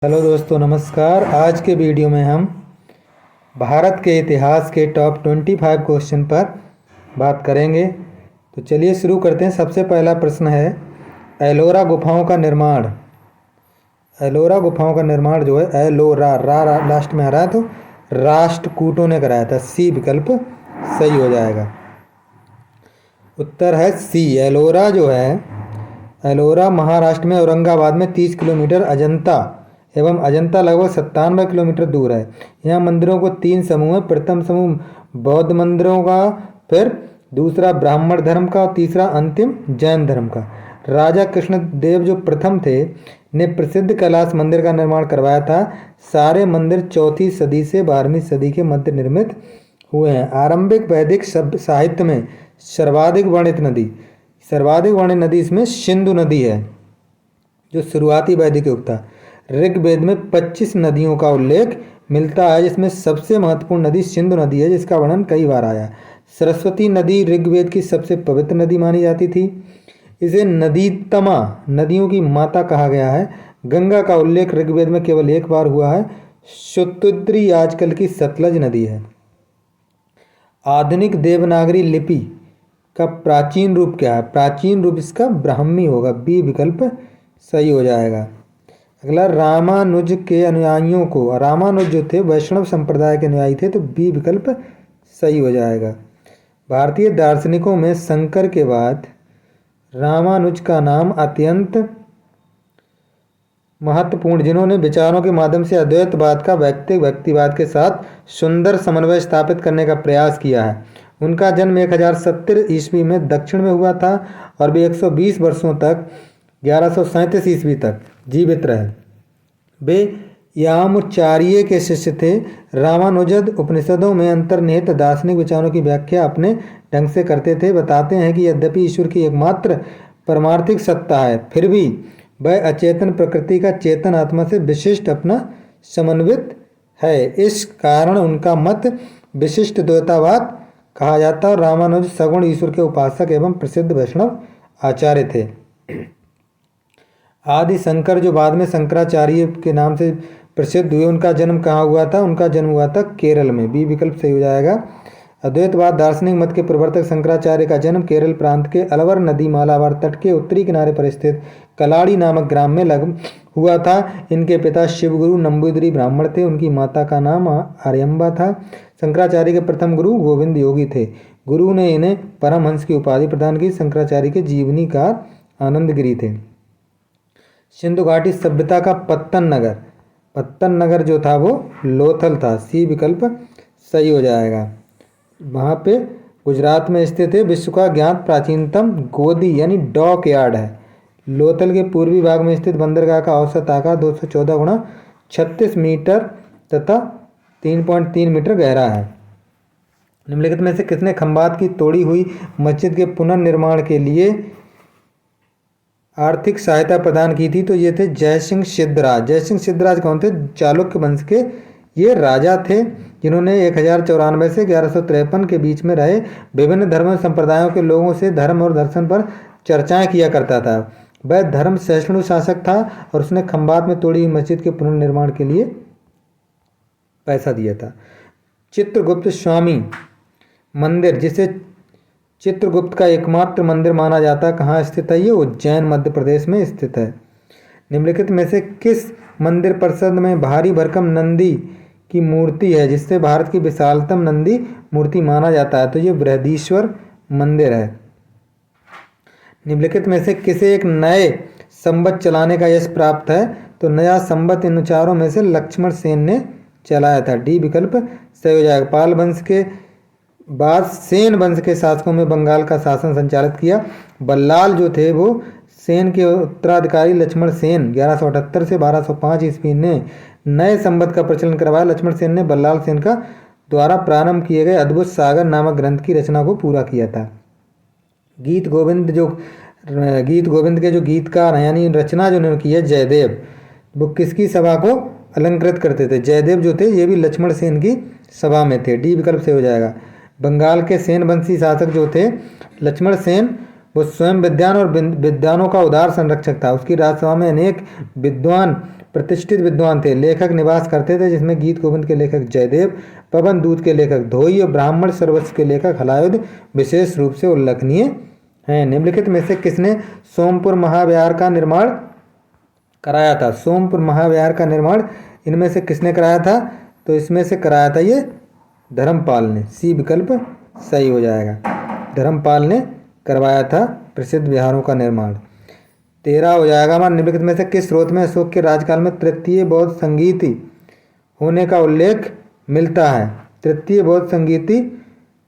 Hello दोस्तों, नमस्कार। आज के वीडियो में हम भारत के इतिहास के टॉप 25 क्वेश्चन पर बात करेंगे। तो चलिए शुरू करते हैं। सबसे पहला प्रश्न है, एलोरा गुफाओं का निर्माण। एलोरा गुफाओं का निर्माण जो है, एलोरा लास्ट में आ रहा है, तो राष्ट्रकूटों ने कराया था। सी विकल्प सही हो जाएगा। उत्तर है सी। एलोरा जो है, एलोरा महाराष्ट्र में औरंगाबाद में 30 किलोमीटर, अजंता एवं अजंता लगभग 97 किलोमीटर दूर है। यहाँ मंदिरों को 3 समूह है। प्रथम समूह बौद्ध मंदिरों का, फिर दूसरा ब्राह्मण धर्म का और तीसरा अंतिम जैन धर्म का। राजा कृष्णदेव जो प्रथम थे ने प्रसिद्ध कैलाश मंदिर का निर्माण करवाया था। सारे मंदिर 4वीं सदी से 12वीं सदी के मध्य निर्मित हुए हैं। आरंभिक वैदिक साहित्य में सर्वाधिक वर्णित नदी इसमें सिंधु नदी है, जो शुरुआती वैदिक युग था। ऋग्वेद में 25 नदियों का उल्लेख मिलता है, जिसमें सबसे महत्वपूर्ण नदी सिंधु नदी है, जिसका वर्णन कई बार आया। सरस्वती नदी ऋग्वेद की सबसे पवित्र नदी मानी जाती थी। इसे नदीतमा, नदियों की माता कहा गया है। गंगा का उल्लेख ऋग्वेद में केवल एक बार हुआ है। शतुद्री आजकल की सतलज नदी है। आधुनिक देवनागरी लिपि का प्राचीन रूप क्या है? प्राचीन रूप इसका ब्राह्मी होगा। बी विकल्प सही हो जाएगा। अगला, रामानुज के अनुयायियों को, रामानुज जो थे वैष्णव संप्रदाय के अनुयायी थे, तो बी विकल्प सही हो जाएगा। भारतीय दार्शनिकों में शंकर के बाद रामानुज का नाम अत्यंत महत्वपूर्ण, जिन्होंने विचारों के माध्यम से अद्वैतवाद का व्यक्तिवाद के साथ सुंदर समन्वय स्थापित करने का प्रयास किया है। उनका जन्म 1070 ईस्वी में दक्षिण में हुआ था और वे 120 वर्षों तक 1137 ईस्वी तक जीवित रहे। वे यामुचार्य के शिष्य थे। रामानुजन उपनिषदों में अंतर्निहित दार्शनिक विचारों की व्याख्या अपने ढंग से करते थे। बताते हैं कि यद्यपि ईश्वर की एकमात्र परमार्थिक सत्ता है, फिर भी वह अचेतन प्रकृति का चेतन आत्मा से विशिष्ट अपना समन्वित है। इस कारण उनका मत विशिष्ट द्वैतवाद कहा जाता है। रामानुज सगुण ईश्वर के उपासक एवं प्रसिद्ध वैष्णव आचार्य थे। आदि शंकर जो बाद में शंकराचार्य के नाम से प्रसिद्ध हुए, उनका जन्म कहाँ हुआ था? उनका जन्म हुआ था केरल में। बी विकल्प सही हो जाएगा। अद्वैतवाद दार्शनिक मत के प्रवर्तक शंकराचार्य का जन्म केरल प्रांत के अलवर नदी मालाबार तट के उत्तरी किनारे पर स्थित कलाड़ी नामक ग्राम में हुआ था। इनके पिता शिवगुरु नंबूदिरी ब्राह्मण थे। उनकी माता का नाम आर्यम्बा था। शंकराचार्य के प्रथम गुरु गोविंद योगी थे। गुरु ने इन्हें परमहंस की उपाधि प्रदान की। शंकराचार्य के जीवनीकार आनंदगिरी थे। सिंधु घाटी सभ्यता का पत्तन नगर जो था वो लोथल था। सी विकल्प सही हो जाएगा। वहाँ पे गुजरात में स्थित है। विश्व का ज्ञात प्राचीनतम गोदी यानी डॉक यार्ड है। लोथल के पूर्वी भाग में स्थित बंदरगाह का औसत आकार 214 गुणा 36 मीटर तथा 3.3 मीटर गहरा है। निम्नलिखित में से किसने खंबात की तोड़ी हुई मस्जिद के पुनर्निर्माण के लिए आर्थिक सहायता प्रदान की थी? तो ये थे जयसिंह सिद्धराज। जयसिंह सिद्धराज कौन थे? चालुक्य वंश के ये राजा थे, जिन्होंने 1094 से 1153 के बीच में रहे विभिन्न धर्म संप्रदायों के लोगों से धर्म और दर्शन पर चर्चाएं किया करता था। वह धर्म सहिष्णु शासक था और उसने खंबात में तोड़ी हुई मस्जिद के पुनर्निर्माण के लिए पैसा दिया था। चित्रगुप्त स्वामी मंदिर, जिसे चित्रगुप्त का एकमात्र मंदिर माना जाता है, कहाँ स्थित है? ये उज्जैन मध्य प्रदेश में स्थित है। निम्नलिखित में से किस मंदिर परिसर में भारी भरकम नंदी की मूर्ति है, जिससे भारत की विशालतम नंदी मूर्ति माना जाता है? तो ये बृहदीश्वर मंदिर है। निम्नलिखित में से किसे एक नए संवत चलाने का यश प्राप्त है? तो नया संवत इन चारों में से लक्ष्मण सेन ने चलाया था। डी विकल्प सही हो जाएगा। पाल वंश के बाद सेन वंश के शासकों में बंगाल का शासन संचालित किया। बल्लाल जो थे वो सेन के उत्तराधिकारी लक्ष्मण सेन 1178 से 1205 ईस्वी ने नए संवत का प्रचलन करवाया। लक्ष्मण सेन ने बल्लाल सेन का द्वारा प्रारंभ किए गए अद्भुत सागर नामक ग्रंथ की रचना को पूरा किया था। गीत गोविंद के जो गीतकार हैं, यानी रचना जो उन्होंने की है जयदेव, वो किसकी सभा को अलंकृत करते थे? जयदेव जो थे ये भी लक्ष्मण सेन की सभा में थे। डी विकल्प से हो जाएगा। बंगाल के सेन वंशी शासक जो थे लक्ष्मण सेन, वो स्वयं विद्वान और विद्वानों का उदार संरक्षक था। उसकी राजसभा में अनेक विद्वान प्रतिष्ठित विद्वान थे। लेखक निवास करते थे जिसमें गीत गोविंद के लेखक जयदेव, पवन दूत के लेखक धोई और ब्राह्मण सर्वस्व के लेखक हलायुध विशेष रूप से उल्लेखनीय हैं। निम्नलिखित में से किसने सोमपुर महाविहार का निर्माण कराया था? सोमपुर महाविहार का निर्माण इनमें से किसने कराया था? तो इसमें से कराया था ये धर्मपाल ने। सी विकल्प सही हो जाएगा। धर्मपाल ने करवाया था प्रसिद्ध विहारों का निर्माण। 13 हो जाएगा हमारा। निम्नलिखित में से किस स्रोत में अशोक के राजकाल में तृतीय बौद्ध संगीति होने का उल्लेख मिलता है? तृतीय बौद्ध संगीति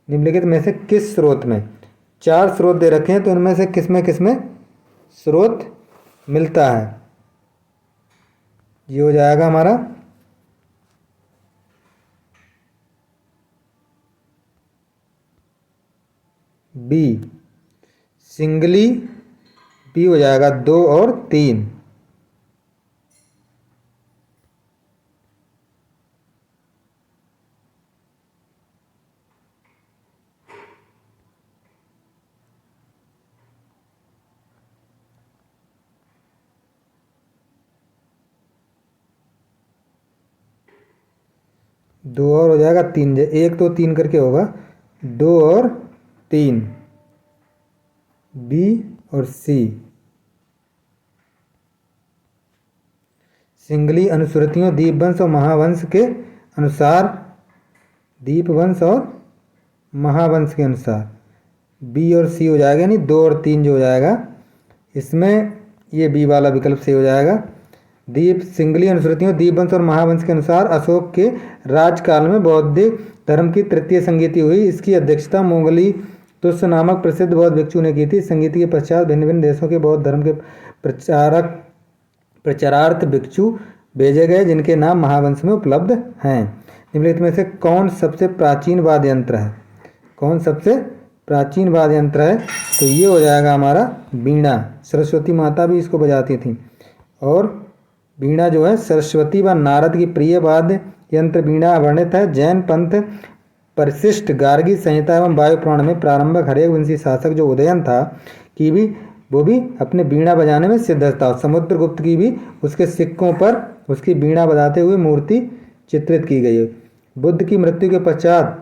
निम्नलिखित में से किस स्रोत में? 4 स्रोत दे रखे हैं, तो इनमें से किसमें स्रोत मिलता है? ये हो जाएगा हमारा बी सिंगली, बी हो जाएगा 2 और 3। दो और हो जाएगा 3, 1 तो 3 करके होगा 2 और 3, बी और सी। सिंगली अनुश्रुतियों दीपवंश और महावंश के अनुसार, दीपवंश और महावंश के अनुसार बी और सी हो जाएगा, यानी 2 और 3 जो हो जाएगा इसमें ये बी वाला विकल्प सही हो जाएगा। दीप सिंगली अनुश्रुतियों दीपवंश और महावंश के अनुसार अशोक के राजकाल में बौद्ध धर्म की तृतीय संगीति हुई। इसकी अध्यक्षता मोगली तुस्य नामक प्रसिद्ध बौद्ध भिक्षु ने की थी। संगीति के पश्चात भिन्न भिन्न देशों के बौद्ध धर्म के प्रचारार्थ भिक्षु भेजे गए जिनके नाम महावंश में उपलब्ध हैं। निम्नलिखित में से कौन सबसे प्राचीन वाद्य यंत्र है? कौन सबसे प्राचीन वाद्य यंत्र है? तो ये हो जाएगा हमारा वीणा। सरस्वती माता भी इसको बजाती थी और वीणा जो है सरस्वती व नारद की प्रिय वाद्य यंत्र वीणा वर्णित है। जैन पंथ परिशिष्ट गार्गी संहिता एवं वायु पुराण में प्रारंभिक हरेक वंशी शासक जो उदयन था की भी वो भी अपने वीणा बजाने में सिद्ध था। समुद्रगुप्त की भी उसके सिक्कों पर उसकी वीणा बजाते हुए मूर्ति चित्रित की गई है। बुद्ध की मृत्यु के पश्चात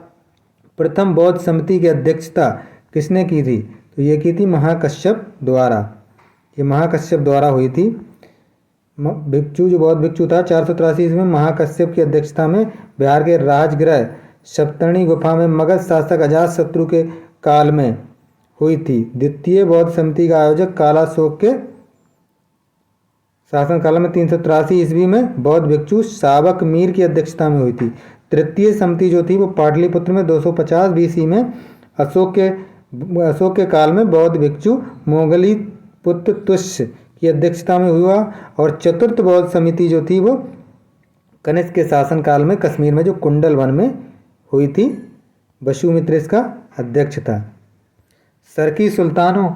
प्रथम बौद्ध समिति की अध्यक्षता किसने की थी? तो ये की थी महाकश्यप द्वारा। ये महाकश्यप द्वारा हुई थी। भिक्षु जो बौद्ध भिक्षु था 483 ईस्वी में महाकश्यप की अध्यक्षता में बिहार के राजगृह सप्तर्षि गुफा में मगध शासक अजातशत्रु के काल में हुई थी। द्वितीय बौद्ध समिति का आयोजक कालाशोक के शासनकाल में 383 ईस्वी में बौद्ध भिक्षु शावक मीर की अध्यक्षता में हुई थी। तृतीय समिति जो थी वो पाटलिपुत्र में 250 बीसी में अशोक के काल में बौद्ध भिक्षु मोगली पुत्र तुष्य की अध्यक्षता में हुआ। और चतुर्थ बौद्ध समिति जो थी वो कनिष्क के शासनकाल में कश्मीर में जो कुंडल वन में हुई थी। वसुमित्र इसका अध्यक्ष था। सरकी सुल्तानों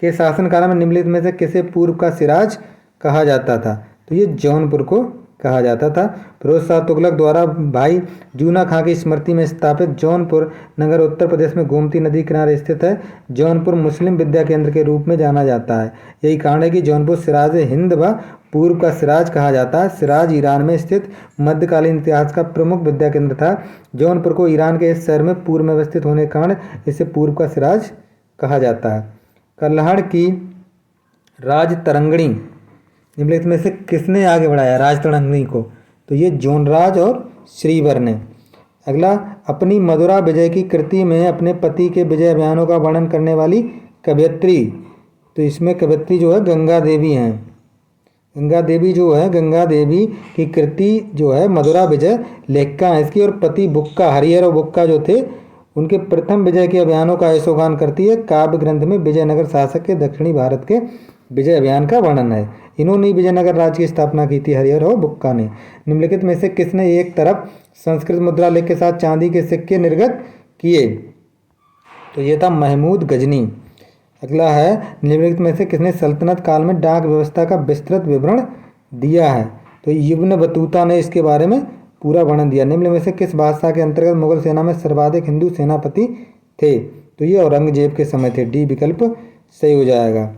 के शासनकाल में निम्नलिखित में से किसे पूर्व का सिराज कहा जाता था? तो ये जौनपुर को कहा जाता था। फिरोज शाह तुगलक द्वारा भाई जूना खां की स्मृति में स्थापित जौनपुर नगर उत्तर प्रदेश में गोमती नदी किनारे स्थित है। जौनपुर मुस्लिम विद्या केंद्र के रूप में जाना जाता है। यही कारण है कि जौनपुर सिराज हिंद व पूर्व का सिराज कहा जाता है। सिराज ईरान में स्थित मध्यकालीन इतिहास का प्रमुख विद्या केंद्र था। जौनपुर को ईरान के इस शहर में पूर्व में अवस्थित होने के कारण इसे पूर्व का सिराज कहा जाता है। कल्हड़ की राजतरंगिणी निम्नलिखित में से किसने आगे बढ़ाया राजतरंगिणी को? तो ये जोनराज और श्रीवर ने। अगला, अपनी मदुरा विजय की कृति में अपने पति के विजय अभियानों का वर्णन करने वाली कवयित्री, तो इसमें कवयित्री जो है गंगा देवी हैं। गंगा देवी जो है, गंगा देवी की कृति जो है मदुरा विजय लेखिका है इसकी। और पति बुक्का, हरिहर और बुक्का जो थे उनके प्रथम विजय के अभियानों का यशोगान करती है। काव्य ग्रंथ में विजयनगर शासक के दक्षिणी भारत के विजय अभियान का वर्णन है। इन्होंने विजयनगर राज्य की स्थापना की थी, हरिहर और बुक्का ने। निम्नलिखित में से किसने एक तरफ संस्कृत मुद्रा लेख के साथ चांदी के सिक्के निर्गत किए? तो ये था महमूद गजनी। अगला है, निम्नलिखित में से किसने सल्तनत काल में डाक व्यवस्था का विस्तृत विवरण दिया है? तो इब्न बतूता ने इसके बारे में पूरा वर्णन दिया। निम्न में से किस बादशाह के अंतर्गत मुगल सेना में सर्वाधिक हिंदू सेनापति थे? तो ये औरंगजेब के समय थे। डी विकल्प सही हो जाएगा।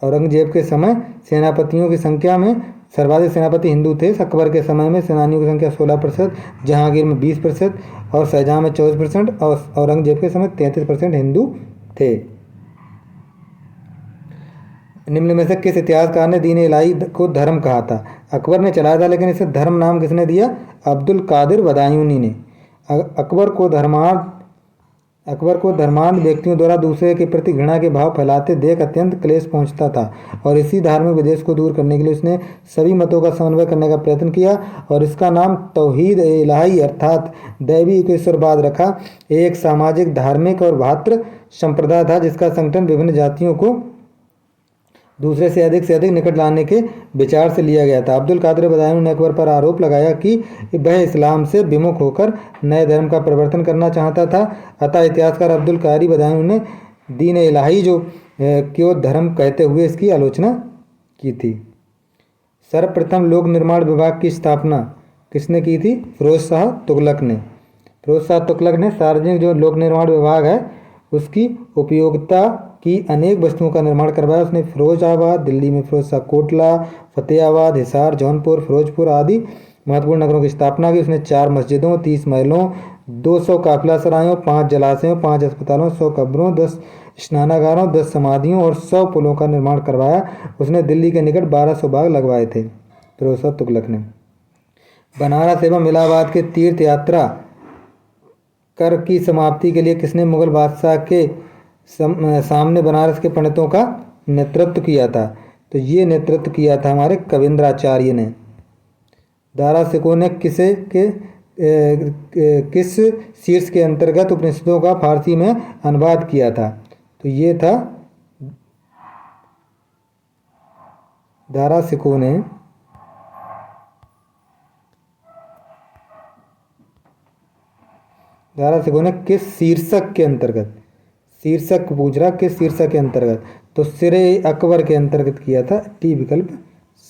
औरंगजेब के समय सेनापतियों की संख्या में सर्वाधिक सेनापति हिंदू थे। अकबर के समय में सेनानियों की संख्या 16%, जहांगीर में 20% और शाहजहां में 24% और औरंगजेब के समय 33% हिंदू थे। निम्न में से किस इतिहासकार ने दीन इलाही को धर्म कहा था? अकबर ने चलाया था, लेकिन इसे धर्म नाम किसने दिया? अब्दुल कादिर बदायूनी ने। अकबर को धर्मांध व्यक्तियों द्वारा दूसरे के प्रति घृणा के भाव फैलाते देख अत्यंत क्लेश पहुंचता था और इसी धार्मिक विद्वेष को दूर करने के लिए उसने सभी मतों का समन्वय करने का प्रयत्न किया और इसका नाम तौहीद इलाही अर्थात दैवी ईश्वरवाद रखा। एक सामाजिक, धार्मिक और भातृ संप्रदाय था जिसका संगठन विभिन्न जातियों को दूसरे से अधिक निकट लाने के विचार से लिया गया था। अब्दुल कादिर बदायूनी ने अकबर पर आरोप लगाया कि वह इस्लाम से विमुख होकर नए धर्म का प्रवर्तन करना चाहता था। अतः इतिहासकार अब्दुल कादिर बदायूनी ने दीन इलाही को धर्म कहते हुए इसकी आलोचना की थी। सर्वप्रथम लोक निर्माण विभाग की स्थापना किसने की थी? फिरोज शाह तुगलक ने। फिरोज शाह तुगलक ने सार्वजनिक जो लोक निर्माण विभाग है उसकी उपयोगिता की अनेक वस्तुओं का निर्माण करवाया। उसने फिरोजाबाद, दिल्ली में फिरोज शाह कोटला, फतेहाबाद, हिसार, जौनपुर, फिरोजपुर आदि महत्वपूर्ण नगरों की स्थापना की। उसने 4 मस्जिदों, 30 महलों, 200 काफिला सरायों, 5 जलाशयों, 5 अस्पतालों, 100 कब्रों, 10 स्नानागारों, 10 समाधियों और 100 पुलों का निर्माण करवाया। उसने दिल्ली के निकट 1200 बाग लगवाए थे फिरोज शाह तुगलक ने। बनारस एवं इलाहाबाद के तीर्थ यात्रा कर की समाप्ति के लिए किसने मुगल बादशाह के सामने बनारस के पंडितों का नेतृत्व किया था? तो ये नेतृत्व किया था हमारे कविंद्राचार्य ने। दारा शिकोह ने किस शीर्ष के अंतर्गत उपनिषदों का फारसी में अनुवाद किया था? तो ये था दारा शिकोह ने किस शीर्षक के अंतर्गत, शीर्षक पूछ रहा किस शीर्षक के अंतर्गत? तो सिरे अकबर के अंतर्गत किया था। टी विकल्प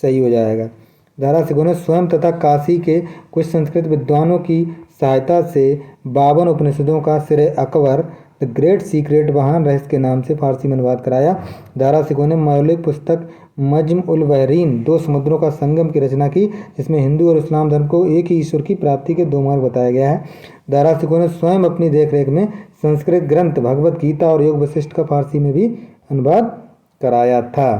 सही हो जाएगा। दारा शिकोह ने स्वयं तथा काशी के कुछ संस्कृत विद्वानों की सहायता से 52 उपनिषदों का सिरे अकबर द ग्रेट सीक्रेट महान रहस्य के नाम से फारसी में अनुवाद कराया। दारा शिकोह ने मौलिक पुस्तक मज्म उल बहरीन 2 समुद्रों का संगम की रचना की, जिसमें हिंदू और इस्लाम धर्म को एक ही ईश्वर की प्राप्ति के 2 मार्ग बताया गया है। दारा शिकोह ने स्वयं अपनी देखरेख में संस्कृत ग्रंथ भगवत गीता और योग वशिष्ठ का फारसी में भी अनुवाद कराया था।